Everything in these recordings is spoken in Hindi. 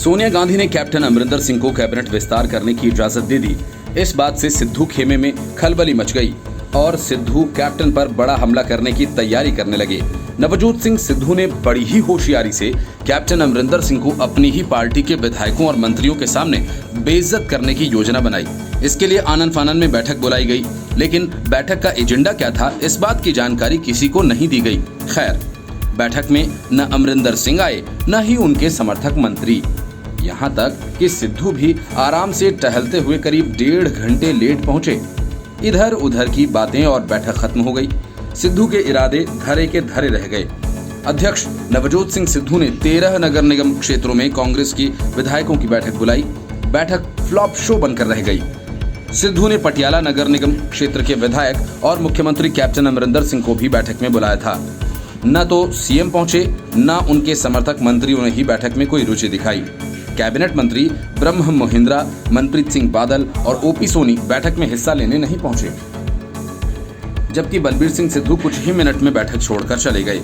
सोनिया गांधी ने कैप्टन अमरिंदर सिंह को कैबिनेट विस्तार करने की इजाजत दे दी। इस बात से सिद्धू खेमे में खलबली मच गई और सिद्धू कैप्टन पर बड़ा हमला करने की तैयारी करने लगे। नवजोत सिंह सिद्धू ने बड़ी ही होशियारी से कैप्टन अमरिंदर सिंह को अपनी ही पार्टी के विधायकों और मंत्रियों के सामने बेइज्जत करने की योजना बनाई। इसके लिए आनन फानन में बैठक बुलाई गई, लेकिन बैठक का एजेंडा क्या था इस बात की जानकारी किसी को नहीं दी गई। खैर, बैठक में न अमरिंदर सिंह आए न ही उनके समर्थक मंत्री, यहाँ तक कि सिद्धू भी आराम से टहलते हुए करीब 1.5 घंटे लेट पहुंचे। इधर उधर की बातें और बैठक खत्म हो गई। सिद्धू के इरादे धरे के धरे रह गए। अध्यक्ष नवजोत सिंह सिद्धू ने 13 नगर निगम क्षेत्रों में कांग्रेस की विधायकों की बैठक बुलाई। बैठक फ्लॉप शो बनकर रह गई। सिद्धू ने पटियाला नगर निगम क्षेत्र के विधायक और मुख्यमंत्री कैप्टन अमरिंदर सिंह को भी बैठक में बुलाया था। न तो सीएम पहुंचे न उनके समर्थक मंत्रियों ने ही बैठक में कोई रुचि दिखाई। कैबिनेट मंत्री ब्रह्म मोहिंद्रा, मनप्रीत सिंह बादल और ओपी सोनी बैठक में हिस्सा लेने नहीं पहुंचे, जबकि बलबीर सिंह सिद्धू कुछ ही मिनट में बैठक छोड़कर चले गए।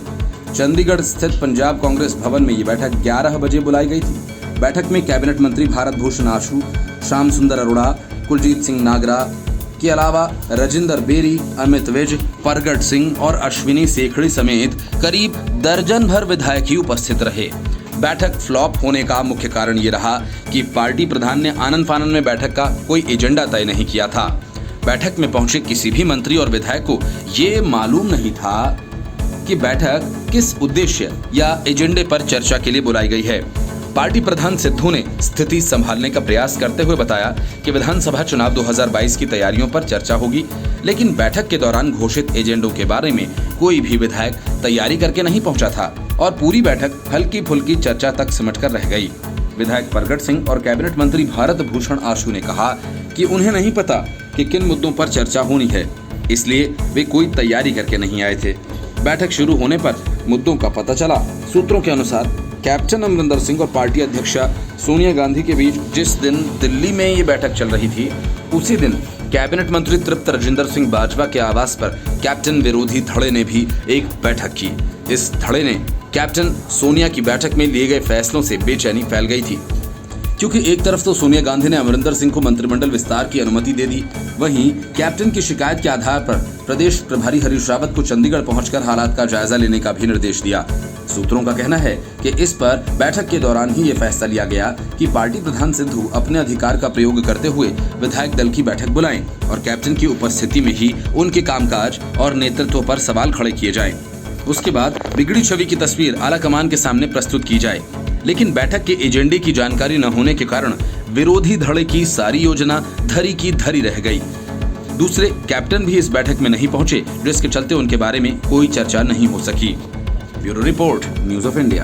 चंडीगढ़ स्थित पंजाब कांग्रेस भवन में ये बैठक 11 बजे बुलाई गई थी। बैठक में कैबिनेट मंत्री भारत भूषण आशु, श्याम सुंदर अरोड़ा, कुलजीत सिंह नागरा के अलावा राजिंदर बेरी, अमित विज, परगट सिंह और अश्विनी सेखड़ी समेत करीब दर्जन भर विधायक ही उपस्थित रहे। बैठक फ्लॉप होने का मुख्य कारण ये रहा कि पार्टी प्रधान ने आनन फानन में बैठक का कोई एजेंडा तय नहीं किया था। बैठक में पहुंचे किसी भी मंत्री और विधायक को ये मालूम नहीं था कि बैठक किस उद्देश्य या एजेंडे पर चर्चा के लिए बुलाई गई है। पार्टी प्रधान सिद्धू ने स्थिति संभालने का प्रयास करते हुए बताया कि विधानसभा चुनाव 2022 की तैयारियों पर चर्चा होगी, लेकिन बैठक के दौरान घोषित एजेंडों के बारे में कोई भी विधायक तैयारी करके नहीं पहुंचा था और पूरी बैठक हल्की फुल्की चर्चा तक सिमटकर रह गई। विधायक परगट सिंह और कैबिनेट मंत्री भारत भूषण आशु ने कहा कि उन्हें नहीं पता कि किन मुद्दों पर चर्चा होनी है, इसलिए वे कोई तैयारी करके नहीं आए थे। बैठक शुरू होने पर मुद्दों का पता चला। सूत्रों के अनुसार कैप्टन अमरिंदर सिंह और पार्टी अध्यक्षा सोनिया गांधी के बीच जिस दिन दिल्ली में ये बैठक चल रही थी, उसी दिन कैबिनेट मंत्री तृप्त राजिंदर सिंह बाजवा के आवास पर कैप्टन विरोधी धड़े ने भी एक बैठक की। इस धड़े ने कैप्टन सोनिया की बैठक में लिए गए फैसलों से बेचैनी फैल गई थी, क्योंकि एक तरफ तो सोनिया गांधी ने अमरिंदर सिंह को मंत्रिमंडल विस्तार की अनुमति दे दी, वहीं कैप्टन की शिकायत के आधार पर प्रदेश प्रभारी हरीश रावत को चंडीगढ़ पहुंचकर हालात का जायजा लेने का भी निर्देश दिया। सूत्रों का कहना है कि इस पर बैठक के दौरान ही ये फैसला लिया गया कि पार्टी प्रधान सिद्धू अपने अधिकार का प्रयोग करते हुए विधायक दल की बैठक बुलाएं और कैप्टन की उपस्थिति में ही उनके कामकाज और नेतृत्व पर सवाल खड़े किए जाएं। उसके बाद बिगड़ी छवि की तस्वीर आला कमान के सामने प्रस्तुत की जाए। लेकिन बैठक के एजेंडे की जानकारी न होने के कारण विरोधी धड़े की सारी योजना धरी की धरी रह गई। दूसरे कैप्टन भी इस बैठक में नहीं पहुंचे, जिसके चलते उनके बारे में कोई चर्चा नहीं हो सकी। Bureau report, news of India.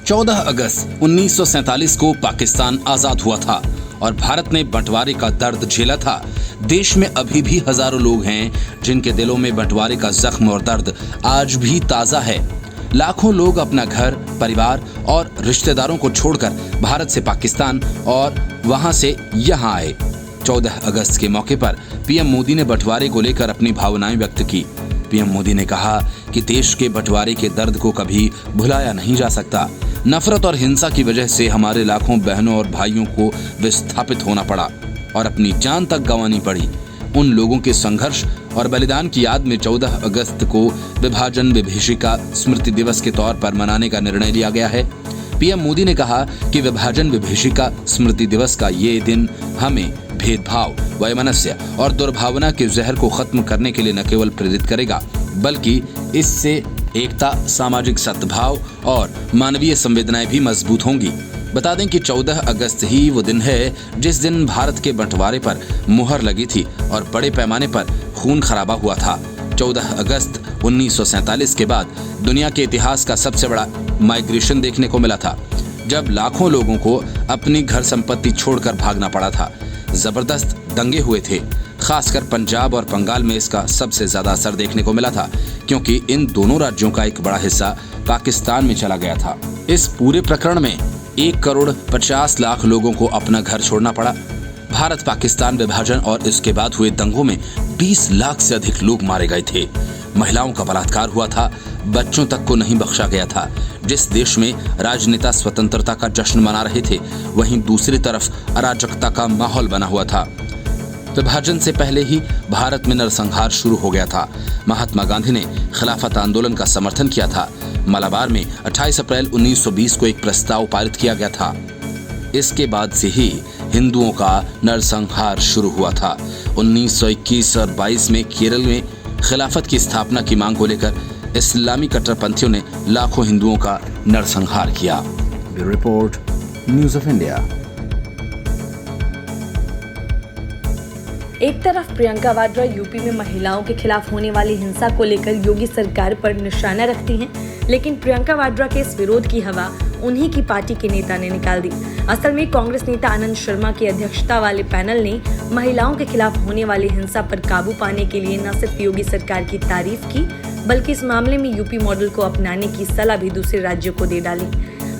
14 अगस्त 1947 को पाकिस्तान आजाद हुआ था और भारत ने बंटवारे का दर्द झेला था। देश में अभी भी हजारों लोग हैं जिनके दिलों में बंटवारे का जख्म और दर्द आज भी ताजा है। लाखों लोग अपना घर, परिवार और रिश्तेदारों को छोड़कर भारत से पाकिस्तान और वहां से यहां आए। 14 अगस्त के मौके पर पीएम मोदी ने बंटवारे को लेकर अपनी भावनाएं व्यक्त की। पीएम मोदी ने कहा कि देश के बंटवारे के दर्द को कभी भुलाया नहीं जा सकता। नफरत और हिंसा की वजह से हमारे लाखों बहनों और भाइयों को विस्थापित होना पड़ा और अपनी जान तक गंवानी पड़ी। उन लोगों के संघर्ष और बलिदान की याद में 14 अगस्त को विभाजन विभीषिका स्मृति दिवस के तौर पर मनाने का निर्णय लिया गया है। पीएम मोदी ने कहा कि विभाजन विभीषिका स्मृति दिवस का ये दिन हमें भेदभाव, वैमनस्य और दुर्भावना के जहर को खत्म करने के लिए न केवल प्रेरित करेगा, बल्कि इससे एकता, सामाजिक सद्भाव और मानवीय संवेदनाएं भी मजबूत होंगी। बता दें कि 14 अगस्त ही वो दिन है जिस दिन भारत के बंटवारे पर मुहर लगी थी और बड़े पैमाने पर खून खराबा हुआ था। 14 अगस्त 1947 के बाद दुनिया के इतिहास का सबसे बड़ा माइग्रेशन देखने को मिला था, जब लाखों लोगों को अपनी घर संपत्ति छोड़कर भागना पड़ा था। जबरदस्त दंगे हुए थे। खासकर पंजाब और बंगाल में इसका सबसे ज्यादा असर देखने को मिला था, क्योंकि इन दोनों राज्यों का एक बड़ा हिस्सा पाकिस्तान में चला गया था। इस पूरे प्रकरण में 1,50,00,000 लोगों को अपना घर छोड़ना पड़ा। भारत पाकिस्तान विभाजन और इसके बाद हुए दंगों में 20 लाख से अधिक लोग मारे गए थे। महिलाओं का बलात्कार हुआ था, बच्चों तक को नहीं बख्शा गया था। जिस देश में राजनेता स्वतंत्रता का जश्न मना रहे थे, वहीं दूसरी तरफ अराजकता का माहौल बना हुआ था। विभाजन से पहले ही भारत में नरसंहार शुरू हो गया था। महात्मा गांधी ने खिलाफत आंदोलन का समर्थन किया था। मलाबार में 28 अप्रैल 1920 को एक प्रस्ताव पारित किया गया था। इसके बाद से ही हिंदुओं का नरसंहार शुरू हुआ था। 1921 और 22 में केरल में खिलाफत की स्थापना की मांग को लेकर इस्लामी कट्टरपंथियों ने लाखों हिंदुओं का नरसंहार किया। Bureau report, news of India. एक तरफ प्रियंका वाड्रा यूपी में महिलाओं के खिलाफ होने वाली हिंसा को लेकर योगी सरकार पर निशाना रखती हैं, लेकिन प्रियंका वाड्रा के इस विरोध की हवा उन्हीं की पार्टी के नेता ने निकाल दी। असल में कांग्रेस नेता आनंद शर्मा की अध्यक्षता वाले पैनल ने महिलाओं के खिलाफ होने वाली हिंसा पर काबू पाने के लिए न सिर्फ योगी सरकार की तारीफ की, बल्कि इस मामले में यूपी मॉडल को अपनाने की सलाह भी दूसरे राज्यों को दे डाली।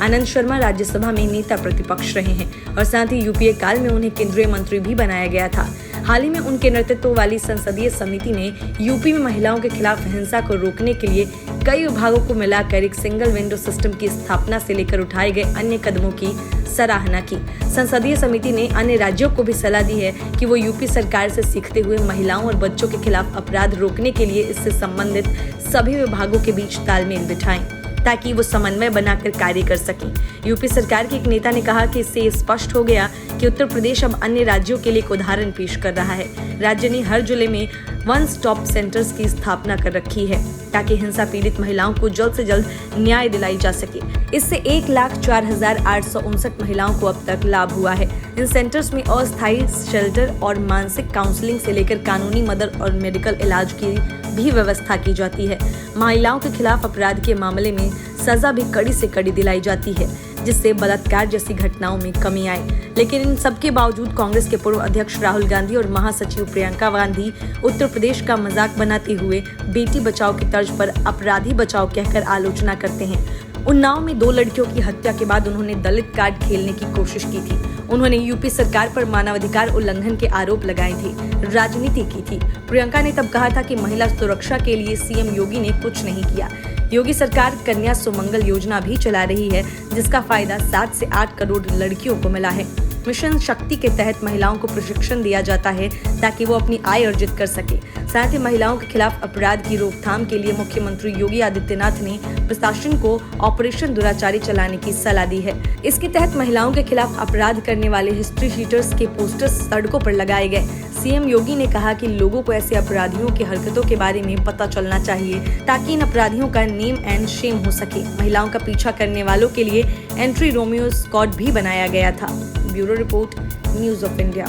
आनंद शर्मा राज्यसभा में नेता प्रतिपक्ष रहे हैं और साथ ही यूपीए काल में उन्हें केंद्रीय मंत्री भी बनाया गया था। हाल ही में उनके नेतृत्व वाली संसदीय समिति ने यूपी में महिलाओं के खिलाफ हिंसा को रोकने के लिए कई विभागों को मिलाकर एक सिंगल विंडो सिस्टम की स्थापना से लेकर उठाए गए अन्य कदमों की सराहना की। संसदीय समिति ने अन्य राज्यों को भी सलाह दी है कि वो यूपी सरकार से सीखते हुए महिलाओं और बच्चों के खिलाफ अपराध रोकने के लिए इससे संबंधित सभी विभागों के बीच तालमेल बिठाएं, ताकि वो समन्वय बनाकर कार्य कर सकें। यूपी सरकार के एक नेता ने कहा कि इससे स्पष्ट हो गया कि उत्तर प्रदेश अब अन्य राज्यों के लिए एक उदाहरण पेश कर रहा है। राज्य ने हर जिले में वन स्टॉप सेंटर्स की स्थापना कर रखी है, ताकि हिंसा पीड़ित महिलाओं को जल्द से जल्द न्याय दिलाई जा सके। इससे 1,04,859 महिलाओं को अब तक लाभ हुआ है। इन सेंटर्स में अस्थायी शेल्टर और मानसिक काउंसलिंग से लेकर कानूनी मदद और मेडिकल इलाज की भी व्यवस्था की जाती है। महिलाओं के खिलाफ अपराध के मामले में सजा भी कड़ी से कड़ी दिलाई जाती है, जिससे बलात्कार जैसी घटनाओं में कमी आए। लेकिन इन सबके बावजूद कांग्रेस के पूर्व अध्यक्ष राहुल गांधी और महासचिव प्रियंका गांधी उत्तर प्रदेश का मजाक बनाते हुए बेटी बचाओ की तर्ज पर अपराधी बचाओ कहकर आलोचना करते हैं। उन्नाव में 2 लड़कियों की हत्या के बाद उन्होंने दलित कार्ड खेलने की कोशिश की थी। उन्होंने यूपी सरकार पर मानवाधिकार उल्लंघन के आरोप लगाए थे, राजनीति की थी। प्रियंका ने तब कहा था कि महिला सुरक्षा के लिए सीएम योगी ने कुछ नहीं किया। योगी सरकार कन्या सुमंगल योजना भी चला रही है, जिसका फायदा 7 से 8 करोड़ लड़कियों को मिला है। मिशन शक्ति के तहत महिलाओं को प्रशिक्षण दिया जाता है ताकि वो अपनी आय अर्जित कर सके। साथ ही महिलाओं के खिलाफ अपराध की रोकथाम के लिए मुख्यमंत्री योगी आदित्यनाथ ने प्रशासन को ऑपरेशन दुराचारी चलाने की सलाह दी है। इसके तहत महिलाओं के खिलाफ अपराध करने वाले हिस्ट्री शीटर्स के पोस्टर्स सड़कों पर लगाए गए। सीएम योगी ने कहा कि लोगों को ऐसे अपराधियों की हरकतों के बारे में पता चलना चाहिए, ताकि इन अपराधियों का नेम एंड शेम हो सके। महिलाओं का पीछा करने वालों के लिए एंट्री रोमियो स्क्वाड भी बनाया गया था। Bureau report, news of India.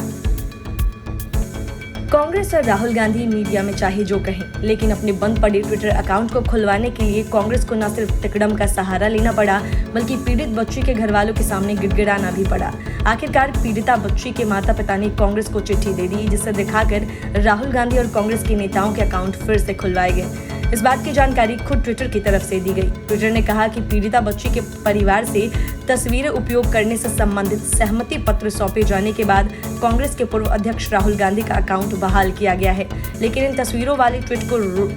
Congress और राहुल गांधी मीडिया में चाहे जो कहें, लेकिन अपने बंद पड़े ट्विटर अकाउंट को खुलवाने के लिए कांग्रेस को न सिर्फ तिकड़म का सहारा लेना पड़ा, बल्कि पीड़ित बच्ची के घर वालों के सामने गिड़गिड़ाना भी पड़ा। आखिरकार पीड़िता बच्ची के माता पिता ने कांग्रेस को चिट्ठी दे दी, जिसे दिखाकर राहुल गांधी और कांग्रेस के नेताओं के अकाउंट फिर से खुलवाए गए। इस बात की जानकारी खुद ट्विटर की तरफ से दी गई। ट्विटर ने कहा कि पीड़िता बच्ची के परिवार से तस्वीरें उपयोग करने से संबंधित सहमति पत्र सौंपे जाने के बाद कांग्रेस के पूर्व अध्यक्ष राहुल गांधी का अकाउंट बहाल किया गया है, लेकिन इन तस्वीरों वाले ट्वीट को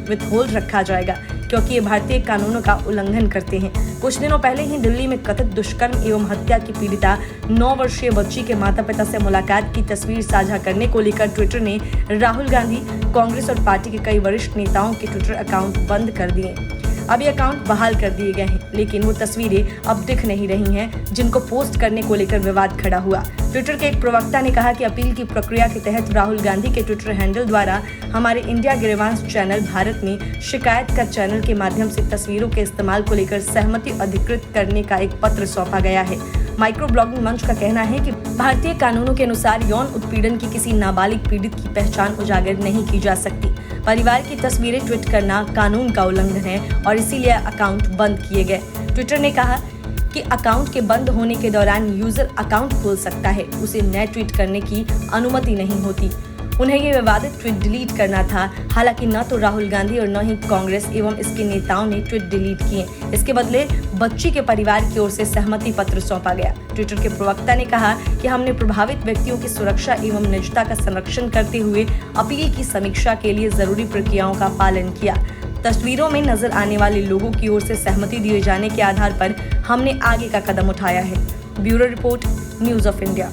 विथहोल्ड रखा जाएगा, क्योंकि ये भारतीय कानूनों का उल्लंघन करते हैं। कुछ दिनों पहले ही दिल्ली में कथित दुष्कर्म एवं हत्या की पीड़िता 9 वर्षीय बच्ची के माता पिता से मुलाकात की तस्वीर साझा करने को लेकर ट्विटर ने राहुल गांधी, कांग्रेस और पार्टी के कई वरिष्ठ नेताओं के ट्विटर अकाउंट बंद कर दिए। अब ये अकाउंट बहाल कर दिए गए हैं, लेकिन वो तस्वीरें अब दिख नहीं रही हैं, जिनको पोस्ट करने को लेकर विवाद खड़ा हुआ। ट्विटर के एक प्रवक्ता ने कहा कि अपील की प्रक्रिया के तहत राहुल गांधी के ट्विटर हैंडल द्वारा हमारे इंडिया ग्रीवांस चैनल भारत में शिकायत का चैनल के माध्यम से तस्वीरों के इस्तेमाल को लेकर सहमति अधिकृत करने का एक पत्र सौंपा गया है। माइक्रो ब्लॉगिंग मंच का कहना है कि भारतीय कानूनों के अनुसार यौन उत्पीड़न की किसी नाबालिग पीड़ित की पहचान उजागर नहीं की जा सकती। परिवार की तस्वीरें ट्वीट करना कानून का उल्लंघन है और इसीलिए अकाउंट बंद किए गए। ट्विटर ने कहा कि अकाउंट के बंद होने के दौरान यूजर अकाउंट खोल सकता है, उसे नए ट्वीट करने की अनुमति नहीं होती। उन्हें ये विवादित ट्वीट डिलीट करना था। हालांकि न तो राहुल गांधी और न ही कांग्रेस एवं इसके नेताओं ने ट्वीट डिलीट किए। इसके बदले बच्ची के परिवार की ओर से सहमति पत्र सौंपा गया। ट्विटर के प्रवक्ता ने कहा कि हमने प्रभावित व्यक्तियों की सुरक्षा एवं निजता का संरक्षण करते हुए अपील की समीक्षा के लिए जरूरी प्रक्रियाओं का पालन किया। तस्वीरों में नजर आने वाले लोगों की ओर से सहमति दिए जाने के आधार पर हमने आगे का कदम उठाया है। Bureau report, news of India.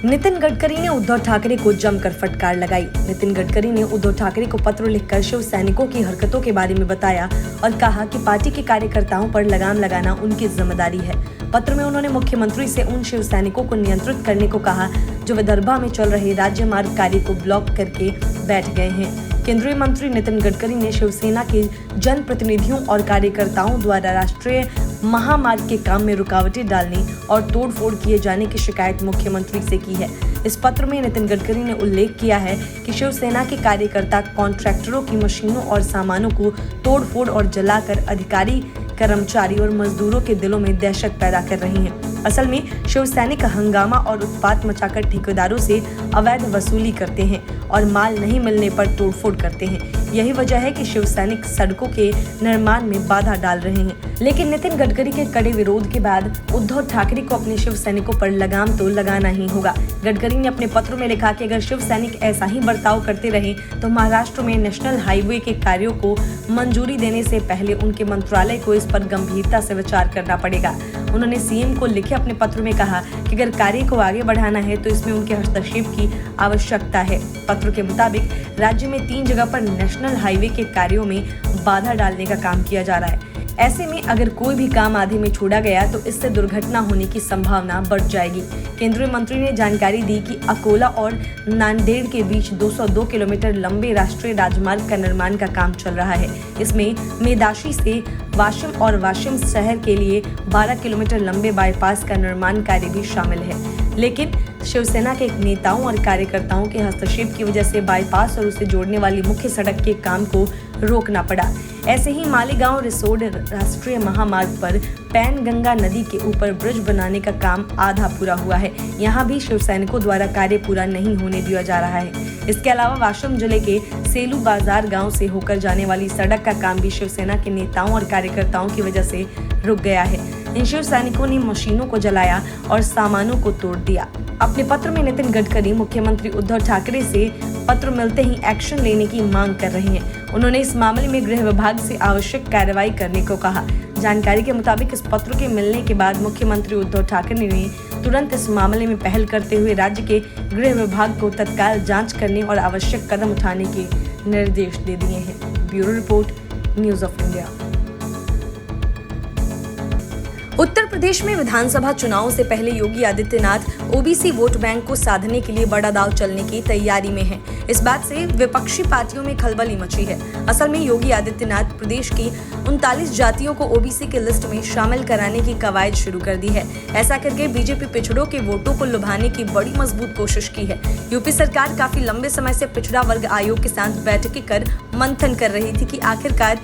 Nitin Gadkari ने उद्धव ठाकरे को जमकर फटकार लगाई। नितिन गडकरी ने उद्धव ठाकरे को पत्र लिखकर शिव सैनिकों की हरकतों के बारे में बताया और कहा कि पार्टी के कार्यकर्ताओं पर लगाम लगाना उनकी जिम्मेदारी है। पत्र में उन्होंने मुख्यमंत्री से उन शिव सैनिकों को नियंत्रित करने को कहा जो विदर्भा में चल रहे राज्य मार्ग कार्य को ब्लॉक करके बैठ गए हैं। केंद्रीय मंत्री नितिन गडकरी ने शिवसेना के जनप्रतिनिधियों और कार्यकर्ताओं द्वारा राष्ट्रीय महामार्ग के काम में रुकावटें डालने और तोड़फोड़ किए जाने की शिकायत मुख्यमंत्री से की है। इस पत्र में नितिन गडकरी ने उल्लेख किया है कि शिवसेना के कार्यकर्ता कॉन्ट्रैक्टरों की मशीनों और सामानों को तोड़फोड़ और जलाकर अधिकारी, कर्मचारी और मजदूरों के दिलों में दहशत पैदा कर रही हैं। असल में शिव सैनिक हंगामा और उत्पात मचाकर ठेकेदारों से अवैध वसूली करते हैं और माल नहीं मिलने पर तोड़फोड़ करते हैं। यही वजह है कि शिव सैनिक सड़कों के निर्माण में बाधा डाल रहे हैं। लेकिन नितिन गडकरी के कड़े विरोध के बाद उद्धव ठाकरे को अपने शिव सैनिकों पर लगाम तो लगाना ही होगा। गडकरी ने अपने पत्र में लिखा कि अगर शिव सैनिक ऐसा ही बर्ताव करते रहे तो महाराष्ट्र में नेशनल हाईवे के कार्यों को मंजूरी देने से पहले उनके मंत्रालय को इस पर गंभीरता से विचार करना पड़ेगा। उन्होंने सीएम को लिखे अपने पत्र में कहा कि अगर कार्य को आगे बढ़ाना है तो इसमें उनके हस्तक्षेप की आवश्यकता है। पत्र के मुताबिक राज्य में 3 जगह पर नेशनल हाईवे के कार्यों में बाधा डालने का काम किया जा रहा है। ऐसे में अगर कोई भी काम आधे में छोड़ा गया तो इससे दुर्घटना होने की संभावना बढ़ जाएगी। केंद्रीय मंत्री ने जानकारी दी कि अकोला और नांदेड़ के बीच 202 किलोमीटर लंबे राष्ट्रीय राजमार्ग का निर्माण का काम चल रहा है। इसमें मेदाशी से वाशिम और वाशिम शहर के लिए 12 किलोमीटर लंबे बाईपास का निर्माण कार्य भी शामिल है। लेकिन शिवसेना के नेताओं और कार्यकर्ताओं के हस्तक्षेप की वजह से बाईपास और उसे जोड़ने वाली मुख्य सड़क के काम को रोकना पड़ा। ऐसे ही मालेगांव रिसोड राष्ट्रीय महामार्ग पर पैनगंगा नदी के ऊपर ब्रिज बनाने का काम आधा पूरा हुआ है। यहाँ भी शिव सैनिकों द्वारा कार्य पूरा नहीं होने दिया जा रहा है। इसके अलावा वाशिम जिले के सेलू बाजार गांव से होकर जाने वाली सड़क का काम भी शिवसेना के नेताओं और कार्यकर्ताओं की वजह से रुक गया है। इन शिव सैनिकों ने मशीनों को जलाया और सामानों को तोड़ दिया। अपने पत्र में नितिन गडकरी मुख्यमंत्री उद्धव ठाकरे से पत्र मिलते ही एक्शन लेने की मांग कर रहे हैं। उन्होंने इस मामले में गृह विभाग से आवश्यक कार्रवाई करने को कहा। जानकारी के मुताबिक इस पत्र के मिलने के बाद मुख्यमंत्री उद्धव ठाकरे ने तुरंत इस मामले में पहल करते हुए राज्य के गृह विभाग को तत्काल जांच करने और आवश्यक कदम उठाने के निर्देश दे दिए हैं। Bureau report, news of India. Uttar Pradesh में विधानसभा चुनाव से पहले Yogi Adityanath OBC vote bank को साधने के लिए बड़ा दांव चलने की तैयारी में हैं। इस बात से विपक्षी पार्टियों में खलबली मची है। असल में योगी आदित्यनाथ प्रदेश की 39 जातियों को ओबीसी के लिस्ट में शामिल कराने की कवायद शुरू कर दी है। ऐसा करके बीजेपी पिछड़ों के वोटों को लुभाने की बड़ी मजबूत कोशिश की है। यूपी सरकार काफी लंबे समय से पिछड़ा वर्ग आयोग के साथ बैठकें कर मंथन कर रही थी कि आखिरकार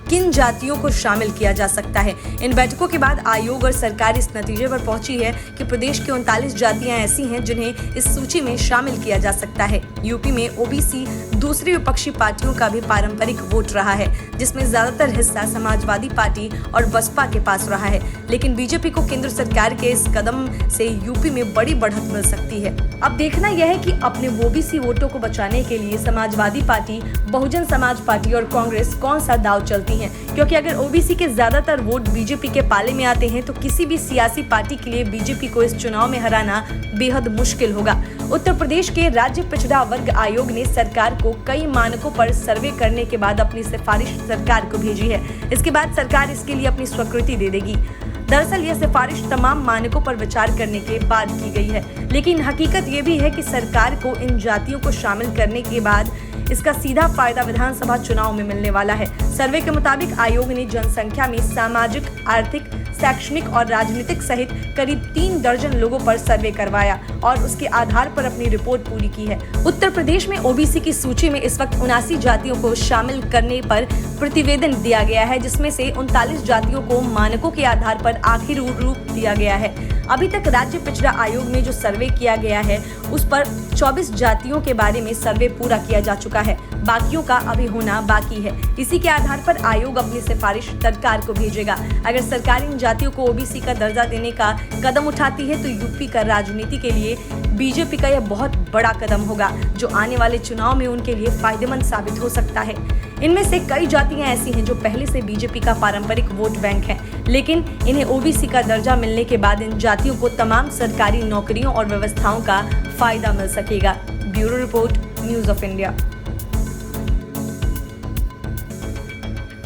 किन जातियों को शामिल किया जा सकता है। इन बैठकों के बाद आयोग और सरकार इस नतीजे पर पहुंची है कि प्रदेश की 39 जातियां ऐसी हैं जिन्हें इस सूची में शामिल किया जा सकता है। यूपी में ओबीसी दूसरी विपक्षी पार्टियों का भी पारंपरिक वोट रहा है, जिसमें ज्यादातर हिस्सा समाजवादी पार्टी और बसपा के पास रहा है। लेकिन बीजेपी को केंद्र सरकार के इस कदम से यूपी में बड़ी बढ़त मिल सकती है। अब देखना यह है कि अपने ओबीसी वोटों को बचाने के लिए समाजवादी पार्टी, बहुजन समाज पार्टी और कांग्रेस कौन सा दांव चलती है, क्योंकि अगर ओबीसी के ज्यादातर वोट बीजेपी के पाले में आते हैं तो किसी भी सियासी पार्टी के लिए बीजेपी को इस चुनाव में हराना बेहद मुश्किल होगा। उत्तर प्रदेश के राज्य पिछड़ा वर्ग आयोग ने सरकार को कई मानकों पर सर्वे करने के बाद अपनी सिफारिश सरकार को भेजी है। इसके बाद सरकार इसके लिए अपनी स्वीकृति दे देगी। दरअसल यह सिफारिश तमाम मानकों पर विचार करने के बाद की गई है, लेकिन हकीकत ये भी है कि सरकार को इन जातियों को शामिल करने के बाद इसका सीधा फायदा विधानसभा चुनाव में मिलने वाला है। सर्वे के मुताबिक आयोग ने जनसंख्या में सामाजिक, आर्थिक, शैक्षणिक और राजनीतिक सहित करीब 3 दर्जन लोगों पर सर्वे करवाया और उसके आधार पर अपनी रिपोर्ट पूरी की है। उत्तर प्रदेश में ओबीसी की सूची में इस वक्त 79 जातियों को शामिल करने पर प्रतिवेदन दिया गया है, जिसमें से 39 जातियों को मानकों के आधार पर आखिरी रूप दिया गया है। अभी तक राज्य पिछड़ा आयोग में जो सर्वे किया गया है उस पर 24 जातियों के बारे में सर्वे पूरा किया जा चुका है, बाकियों का अभी होना बाकी है। इसी के आधार पर आयोग अपनी सिफारिश सरकार को भेजेगा। अगर सरकार इन जातियों को ओबीसी का दर्जा देने का कदम उठाती है तो यूपी का राजनीति के लिए बीजेपी का यह बहुत बड़ा कदम होगा, जो आने वाले चुनाव में उनके लिए फायदेमंद साबित हो सकता है। इनमें से कई जातियां ऐसी हैं जो पहले से बीजेपी का पारंपरिक वोट बैंक है, लेकिन इन्हें ओबीसी का दर्जा मिलने के बाद इन जातियों को तमाम सरकारी नौकरियों और व्यवस्थाओं का फायदा मिल सकेगा। Bureau report, news of India.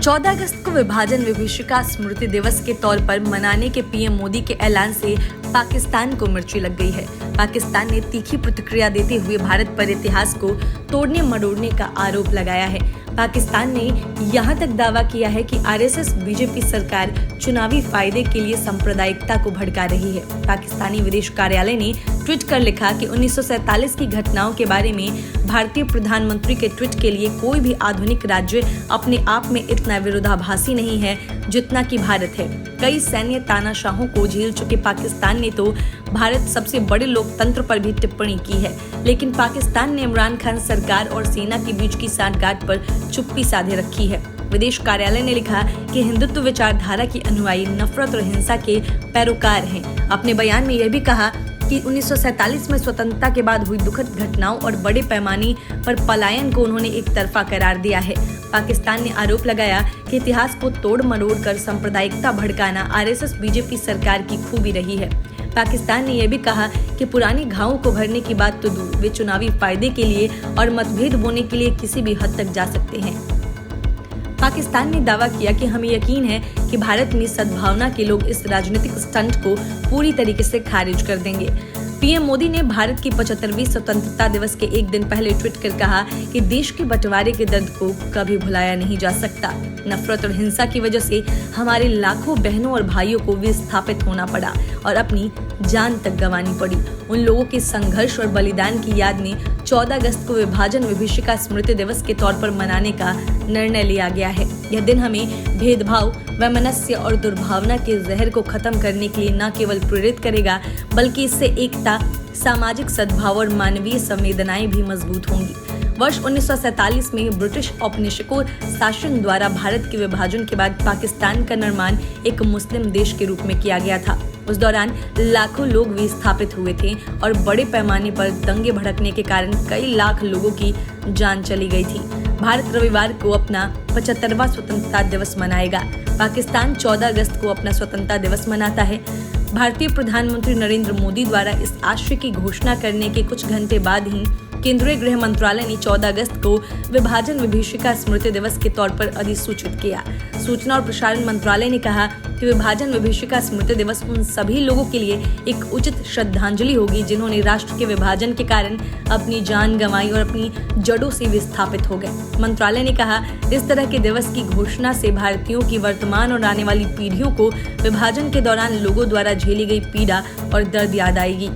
14 अगस्त को विभाजन विभीषिका स्मृति दिवस के तौर पर मनाने के पीएम मोदी के ऐलान से पाकिस्तान को मिर्ची लग गई है। पाकिस्तान ने तीखी प्रतिक्रिया देते हुए भारत पर इतिहास को तोड़ने मरोड़ने का आरोप लगाया है। पाकिस्तान ने यहां तक दावा किया है कि आरएसएस बीजेपी सरकार चुनावी फायदे के लिए सांप्रदायिकता को भड़का रही है। पाकिस्तानी विदेश कार्यालय ने ट्वीट कर लिखा कि 1947 की घटनाओं के बारे में भारतीय प्रधानमंत्री के ट्वीट के लिए कोई भी आधुनिक राज्य अपने आप में इतना विरोधाभासी नहीं है जितना कि भारत है। कई सैन्य तानाशाहों को झेल चुके पाकिस्तान ने तो भारत सबसे बड़े लोकतंत्र पर भी टिप्पणी की है, लेकिन पाकिस्तान ने इमरान खान सरकार और सेना के बीच की सांठगांठ पर चुप्पी साधे रखी है। विदेश कार्यालय ने लिखा कि हिंदुत्व विचारधारा की अनुयायी नफरत और हिंसा के पैरोकार हैं। अपने बयान में यह भी कहा कि 1947 में स्वतंत्रता के बाद हुई दुखद घटनाओं और बड़े पैमाने पर पलायन को उन्होंने एक तरफा करार दिया है। पाकिस्तान ने आरोप लगाया कि इतिहास को तोड़ मरोड़ कर सांप्रदायिकता भड़काना आरएसएस बीजेपी सरकार की खूबी रही है। पाकिस्तान ने यह भी कहा कि पुराने घावों को भरने की बात तो दूर, वे चुनावी फायदे के लिए और मतभेद बोने के लिए किसी भी हद तक जा सकते हैं। पाकिस्तान ने दावा किया कि हमें यकीन है कि भारत में सद्भावना के लोग इस राजनीतिक स्टंट को पूरी तरीके से खारिज कर देंगे। पीएम मोदी ने भारत की 75वीं स्वतंत्रता दिवस के एक दिन पहले ट्वीट कर कहा कि देश के बंटवारे के दर्द को कभी भुलाया नहीं जा सकता। नफरत और हिंसा की वजह से हमारे लाखों बहनों और भाइयों को विस्थापित होना पड़ा और अपनी जान तक गंवानी पड़ी। उन लोगों के संघर्ष और बलिदान की याद में 14 अगस्त को विभाजन विभीषिका स्मृति दिवस के तौर पर मनाने का निर्णय लिया गया है। यह दिन हमें भेदभाव, वैमनस्य और दुर्भावना के जहर को खत्म करने के लिए न केवल प्रेरित करेगा, बल्कि इससे एकता, सामाजिक सद्भाव और मानवीय संवेदनाएं भी मजबूत होंगी। वर्ष 1947 में ब्रिटिश औपनिवेशिकों शासन द्वारा भारत के विभाजन के बाद पाकिस्तान का निर्माण एक मुस्लिम देश के रूप में किया गया था। उस दौरान लाखों लोग विस्थापित हुए थे और बड़े पैमाने पर दंगे भड़कने के कारण कई लाख लोगों की जान चली गई थी। भारत रविवार को अपना 75वां स्वतंत्रता दिवस मनाएगा। पाकिस्तान 14 अगस्त को अपना स्वतंत्रता दिवस मनाता है। भारतीय प्रधानमंत्री नरेंद्र मोदी द्वारा इस आशय की घोषणा करने के कुछ घंटे बाद ही केंद्रीय गृह मंत्रालय ने 14 अगस्त को विभाजन विभीषिका स्मृति दिवस के तौर पर अधिसूचित किया। सूचना और प्रसारण मंत्रालय ने कहा कि विभाजन विभीषिका स्मृति दिवस उन सभी लोगों के लिए एक उचित श्रद्धांजलि होगी जिन्होंने राष्ट्र के विभाजन के कारण अपनी जान गंवाई और अपनी जड़ों से विस्थापित हो गए। मंत्रालय ने कहा, इस तरह के दिवस की घोषणा से भारतीयों की वर्तमान और आने वाली पीढ़ियों को विभाजन के दौरान लोगों द्वारा झेली गई पीड़ा और दर्द याद आएगी।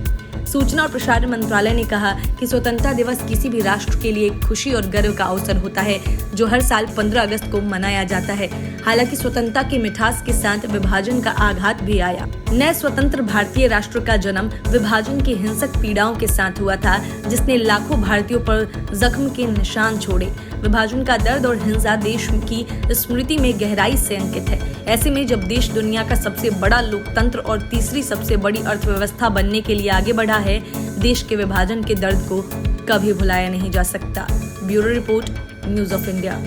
सूचना और प्रसारण मंत्रालय ने कहा कि स्वतंत्रता दिवस किसी भी राष्ट्र के लिए खुशी और गर्व का अवसर होता है जो हर साल 15 अगस्त को मनाया जाता है। हालांकि स्वतंत्रता की मिठास के साथ विभाजन का आघात भी आया। नए स्वतंत्र भारतीय राष्ट्र का जन्म विभाजन की हिंसक पीड़ाओं के साथ हुआ था, जिसने लाखों भारतीयों पर जख्म के निशान छोड़े। विभाजन का दर्द और हिंसा देश की स्मृति में गहराई से अंकित है। ऐसे में जब देश दुनिया का सबसे बड़ा लोकतंत्र और तीसरी सबसे बड़ी अर्थव्यवस्था बनने के लिए आगे बढ़ा है, देश के विभाजन के दर्द को कभी भुलाया नहीं जा सकता। Bureau report, news of India.